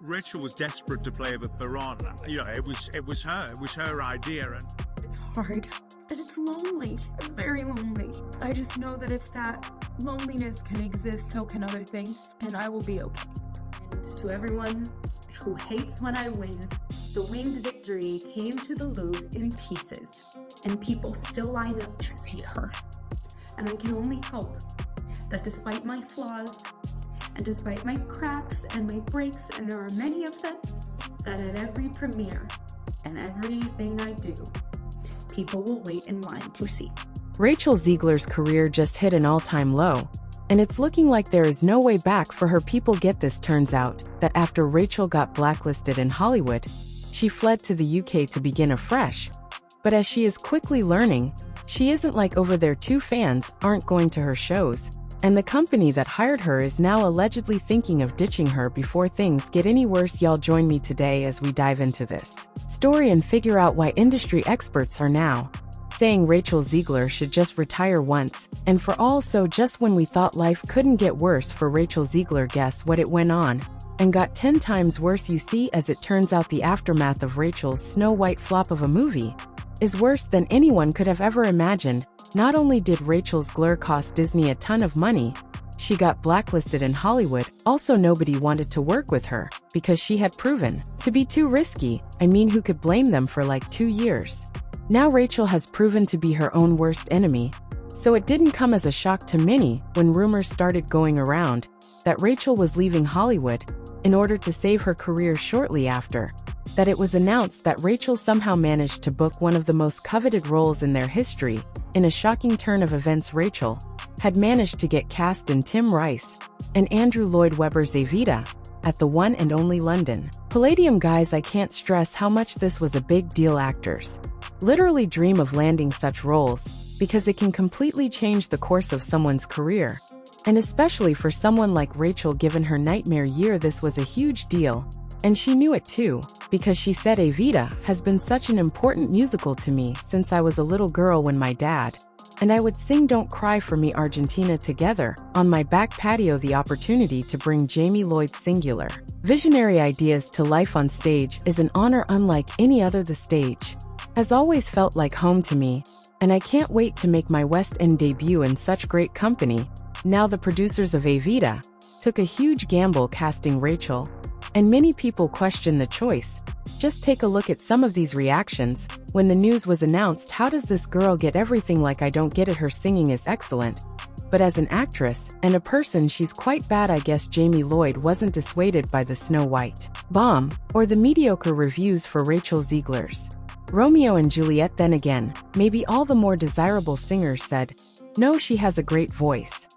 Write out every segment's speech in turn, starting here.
Rachel was desperate to play with Theron. You know, it was her idea, and it's hard and it's lonely. It's very lonely. I just know that if that loneliness can exist, so can other things, and I will be okay. And to everyone who hates when I win, the winged victory came to the Louvre in pieces, and people still line up to see her. And I can only hope that despite my flaws, and despite my cracks and my breaks, and there are many of them, that at every premiere and everything I do, people will wait in line to see. Rachel Zegler's career just hit an all-time low, and it's looking like there is no way back for her. People get this. Turns out that after Rachel got blacklisted in Hollywood, she fled to the UK to begin afresh. But as she is quickly learning, she isn't like over there. Two fans aren't going to her shows, and the company that hired her is now allegedly thinking of ditching her before things get any worse. Y'all join me today as we dive into this story and figure out why industry experts are now saying Rachel Zegler should just retire once and for all. So just when we thought life couldn't get worse for Rachel Zegler, guess what? It went on and got 10 times worse. You see, as it turns out, the aftermath of Rachel's Snow White flop of a movie is worse than anyone could have ever imagined. Not only did Rachel Zegler cost Disney a ton of money, she got blacklisted in Hollywood. Also, nobody wanted to work with her because she had proven to be too risky. I mean, who could blame them for like 2 years? Now Rachel has proven to be her own worst enemy, so it didn't come as a shock to many when rumors started going around that Rachel was leaving Hollywood in order to save her career. Shortly after that, it was announced that Rachel somehow managed to book one of the most coveted roles in their history. In a shocking turn of events, Rachel had managed to get cast in Tim Rice and Andrew Lloyd Webber's Evita at the one and only London Palladium. Guys, I can't stress how much this was a big deal. Actors literally dream of landing such roles because it can completely change the course of someone's career. And especially for someone like Rachel, given her nightmare year, this was a huge deal. And she knew it too, because she said, Evita has been such an important musical to me since I was a little girl, when my dad and I would sing Don't Cry for Me Argentina together on my back patio. The opportunity to bring Jamie Lloyd's singular visionary ideas to life on stage is an honor unlike any other. The stage has always felt like home to me, and I can't wait to make my West End debut in such great company. Now, the producers of Evita took a huge gamble casting Rachel, and many people question the choice. Just take a look at some of these reactions when the news was announced. How does this girl get everything? Like, I don't get it. Her singing is excellent, but as an actress and a person, she's quite bad. I guess Jamie Lloyd wasn't dissuaded by the Snow White bomb or the mediocre reviews for Rachel Zegler's Romeo and Juliet. Then again, maybe all the more desirable singers said, no, she has a great voice.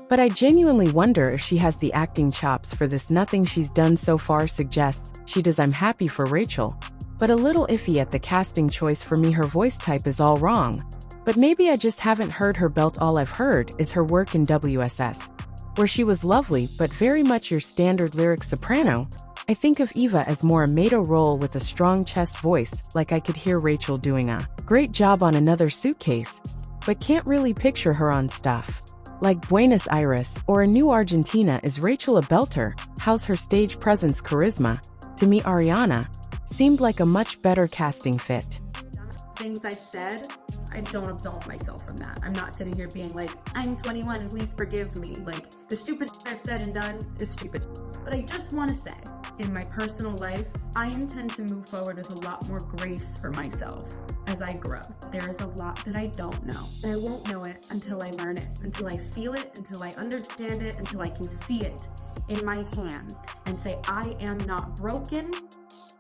But I genuinely wonder if she has the acting chops for this. Nothing she's done so far suggests she does. I'm happy for Rachel, but a little iffy at the casting choice for me. Her voice type is all wrong, but maybe I just haven't heard her belt. All I've heard is her work in WSS, where she was lovely, but very much your standard lyric soprano. I think of Eva as more a Mato role with a strong chest voice. Like, I could hear Rachel doing a great job on Another Suitcase, but can't really picture her on stuff like Buenos Aires or A New Argentina. Is Rachel a belter? How's her stage presence, charisma? To me, Ariana seemed like a much better casting fit. Things I've said, I don't absolve myself from that. I'm not sitting here being like, I'm 21, please forgive me. Like, the stupid I've said and done is stupid. But I just want to say, in my personal life, I intend to move forward with a lot more grace for myself as I grow. There is a lot that I don't know, and I won't know it until I learn it, until I feel it, until I understand it, until I can see it in my hands and say, I am not broken,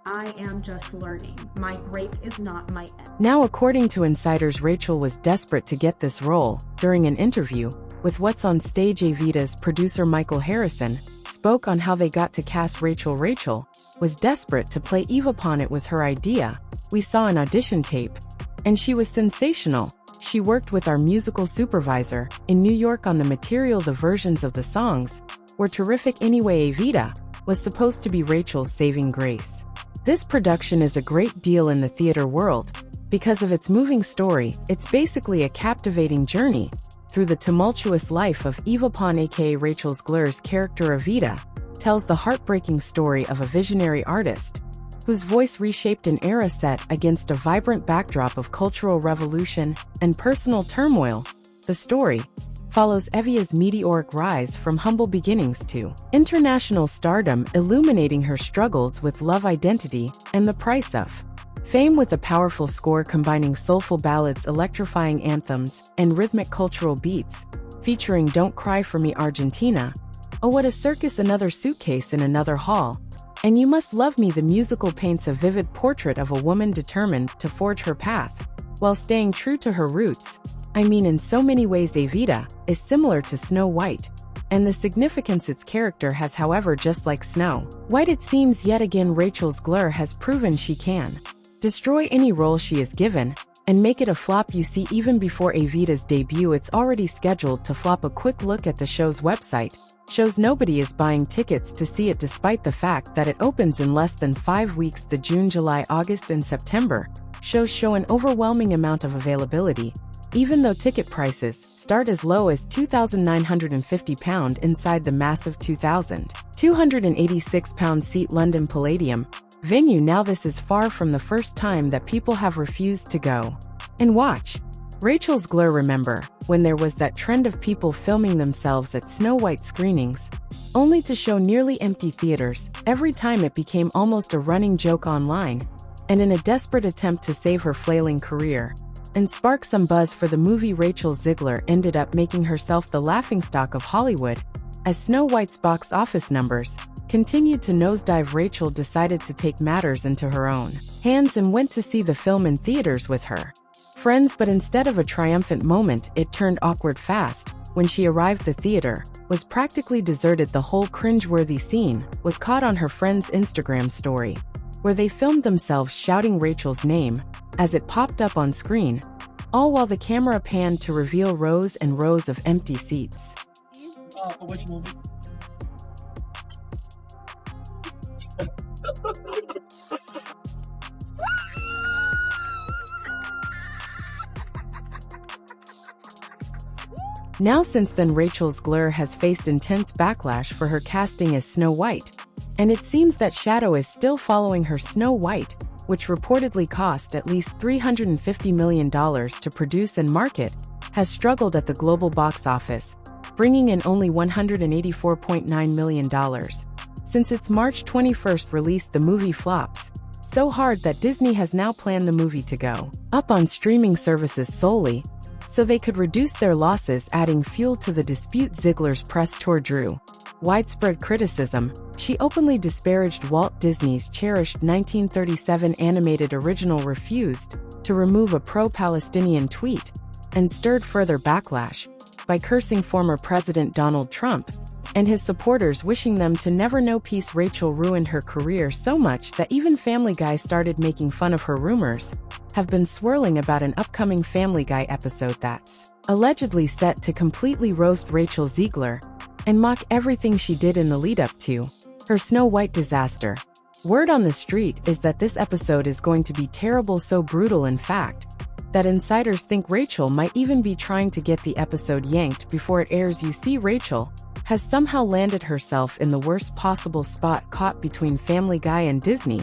I am just learning. My break is not my end. Now, according to insiders, Rachel was desperate to get this role. During an interview with What's on Stage, Evita's producer Michael Harrison spoke on how they got to cast Rachel. Rachel was desperate to play Eva Pon. It was her idea. We saw an audition tape, and she was sensational. She worked with our musical supervisor in New York on the material. The versions of the songs were terrific. Anyway, Evita was supposed to be Rachel's saving grace. This production is a great deal in the theater world because of its moving story. It's basically a captivating journey through the tumultuous life of Eva Pon, aka Rachel Zegler's character Evita. tells the heartbreaking story of a visionary artist whose voice reshaped an era set against a vibrant backdrop of cultural revolution and personal turmoil. The story follows Evita's meteoric rise from humble beginnings to international stardom, illuminating her struggles with love identity and the price of fame, with a powerful score combining soulful ballads, electrifying anthems, and rhythmic cultural beats, featuring Don't Cry for Me Argentina, Oh What a Circus, Another Suitcase in Another Hall, and You Must Love Me. The musical paints a vivid portrait of a woman determined to forge her path while staying true to her roots. I mean, in so many ways Evita is similar to Snow White, and the significance its character has. However, just like Snow White, it seems yet again Rachel Zegler has proven she can destroy any role she is given and make it a flop. You see, even before Evita's debut, it's already scheduled to flop. A quick look at the show's website shows nobody is buying tickets to see it, despite the fact that it opens in less than 5 weeks. The June, July, August, and September shows show an overwhelming amount of availability, even though ticket prices start as low as £2,950 inside the massive £2,286 seat London Palladium venue. Now, this is far from the first time that people have refused to go and watch Rachel Zegler. Remember when there was that trend of people filming themselves at Snow White screenings, only to show nearly empty theaters every time? It became almost a running joke online, and in a desperate attempt to save her flailing career and spark some buzz for the movie, Rachel Zegler ended up making herself the laughingstock of Hollywood. As Snow White's box office numbers continued to nosedive, Rachel decided to take matters into her own hands and went to see the film in theaters with her friends. But instead of a triumphant moment, it turned awkward fast. When she arrived, the theater was practically deserted. The whole cringeworthy scene was caught on her friend's Instagram story, where they filmed themselves shouting Rachel's name as it popped up on screen, all while the camera panned to reveal rows and rows of empty seats. For which movie? Now, since then, Rachel Zegler has faced intense backlash for her casting as Snow White, and it seems that Shadow is still following her. Snow White, which reportedly cost at least $350 million to produce and market, has struggled at the global box office, bringing in only $184.9 million. Since its March 21st release, the movie flops so hard that Disney has now planned the movie to go up on streaming services solely so they could reduce their losses, adding fuel to the dispute. Zegler's press tour drew widespread criticism. She openly disparaged Walt Disney's cherished 1937 animated original, refused to remove a pro-Palestinian tweet, and stirred further backlash by cursing former President Donald Trump and his supporters, wishing them to never know peace. Rachel ruined her career so much that even Family Guy started making fun of her. Rumors have been swirling about an upcoming Family Guy episode that's allegedly set to completely roast Rachel Zegler and mock everything she did in the lead-up to her Snow White disaster. Word on the street is that this episode is going to be terrible, so brutal in fact that insiders think Rachel might even be trying to get the episode yanked before it airs. You see, Rachel has somehow landed herself in the worst possible spot, caught between Family Guy and Disney,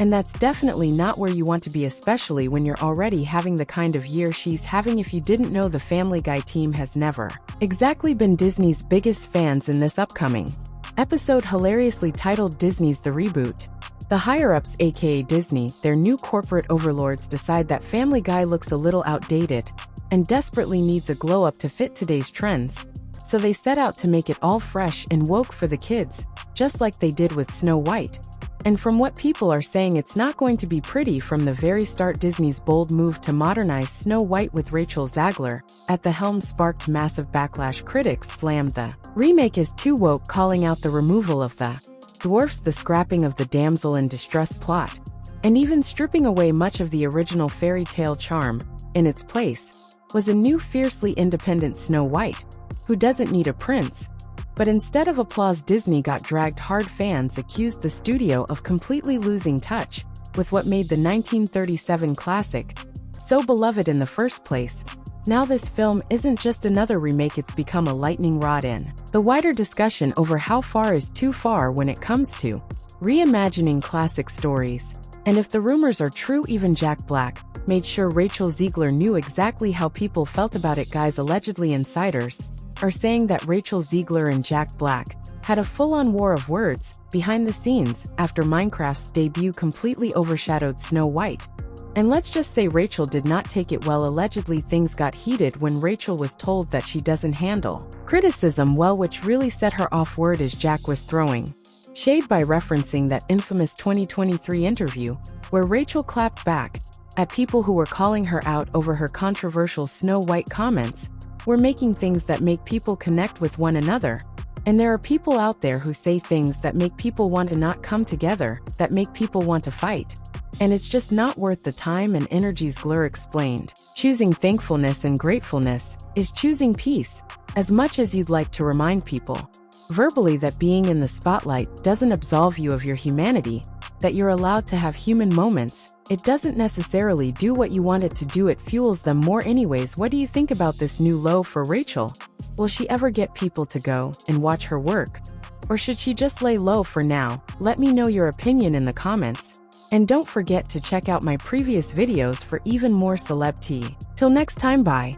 and that's definitely not where you want to be, especially when you're already having the kind of year she's having. If you didn't know, the Family Guy team has never exactly been Disney's biggest fans. In this upcoming episode, hilariously titled Disney's The Reboot, the higher-ups, aka Disney, their new corporate overlords, decide that Family Guy looks a little outdated and desperately needs a glow-up to fit today's trends. So they set out to make it all fresh and woke for the kids, just like they did with Snow White. And from what people are saying, it's not going to be pretty from the very start. Disney's bold move to modernize Snow White with Rachel Zegler at the helm sparked massive backlash. Critics slammed the remake as too woke, calling out the removal of the dwarfs, the scrapping of the damsel in distress plot, and even stripping away much of the original fairy tale charm. In its place was a new, fiercely independent Snow White, who doesn't need a prince. But instead of applause, Disney got dragged hard. Fans accused the studio of completely losing touch with what made the 1937 classic so beloved in the first place. Now this film isn't just another remake, it's become a lightning rod in the wider discussion over how far is too far when it comes to reimagining classic stories. And if the rumors are true, even Jack Black made sure Rachel Zegler knew exactly how people felt about it. Guys, allegedly insiders are saying that Rachel Zegler and Jack Black had a full-on war of words behind the scenes after Minecraft's debut completely overshadowed Snow White. And let's just say Rachel did not take it well. Allegedly, things got heated when Rachel was told that she doesn't handle criticism well, which really set her off. Word is Jack was throwing shade by referencing that infamous 2023 interview where Rachel clapped back at people who were calling her out over her controversial Snow White comments. We're making things that make people connect with one another. And there are people out there who say things that make people want to not come together, that make people want to fight. And it's just not worth the time and energies. Zegler explained. Choosing thankfulness and gratefulness is choosing peace. As much as you'd like to remind people verbally that being in the spotlight doesn't absolve you of your humanity, that you're allowed to have human moments, it doesn't necessarily do what you want it to do. It fuels them more. Anyways, what do you think about this new low for Rachel? Will she ever get people to go and watch her work? Or should she just lay low for now? Let me know your opinion in the comments. And don't forget to check out my previous videos for even more celeb tea. Till next time, bye.